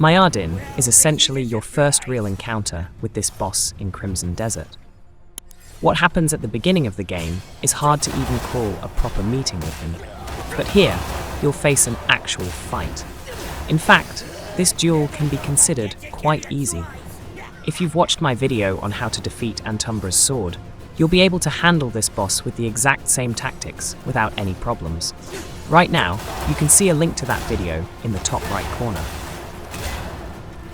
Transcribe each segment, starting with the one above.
Myurdin is essentially your first real encounter with this boss in Crimson Desert. What happens at the beginning of the game is hard to even call a proper meeting with him, but here you'll face an actual fight. In fact, this duel can be considered quite easy. If you've watched my video on how to defeat Antumbra's sword, you'll be able to handle this boss with the exact same tactics without any problems. Right now, you can see a link to that video in the top right corner.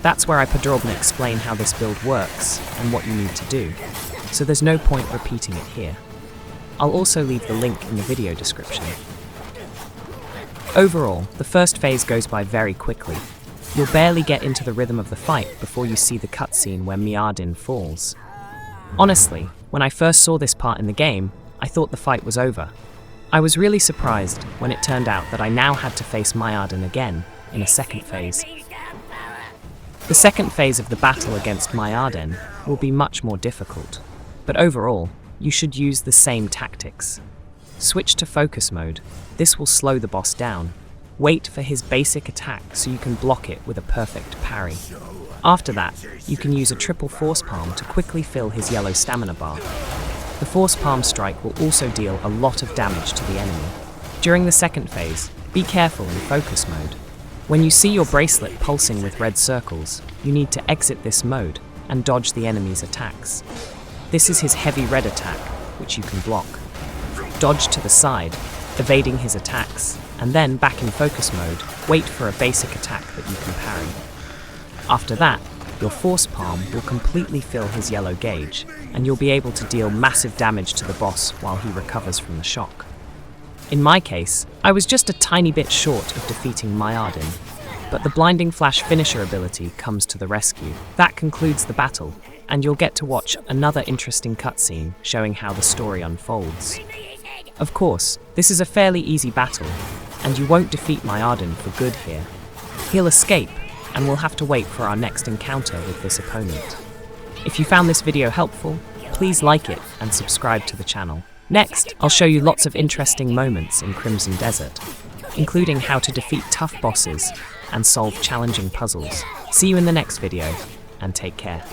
That's where I podrobno explain how this build works and what you need to do, so there's no point repeating it here. I'll also leave the link in the video description. Overall, the first phase goes by very quickly. You'll barely get into the rhythm of the fight before you see the cutscene where Myurdin falls. Honestly, when I first saw this part in the game, I thought the fight was over. I was really surprised when it turned out that I now had to face Myurdin again in a second phase. The second phase of the battle against Myurdin will be much more difficult, but overall, you should use the same tactics. Switch to focus mode. This will slow the boss down. Wait for his basic attack so you can block it with a perfect parry. After that, you can use a triple force palm to quickly fill his yellow stamina bar. The force palm strike will also deal a lot of damage to the enemy. During the second phase, be careful in focus mode. When you see your bracelet pulsing with red circles, you need to exit this mode and dodge the enemy's attacks. This is his heavy red attack, which you can block. Dodge to the side, evading his attacks, and then back in focus mode, wait for a basic attack that you can parry. After that, your force palm will completely fill his yellow gauge, and you'll be able to deal massive damage to the boss while he recovers from the shock. In my case, I was just a tiny bit short of defeating Myurdin, but the Blinding Flash finisher ability comes to the rescue. That concludes the battle, and you'll get to watch another interesting cutscene showing how the story unfolds. Of course, this is a fairly easy battle, and you won't defeat Myurdin for good here. He'll escape, and we'll have to wait for our next encounter with this opponent. If you found this video helpful, please like it and subscribe to the channel. Next, I'll show you lots of interesting moments in Crimson Desert, including how to defeat tough bosses and solve challenging puzzles. See you in the next video, and take care.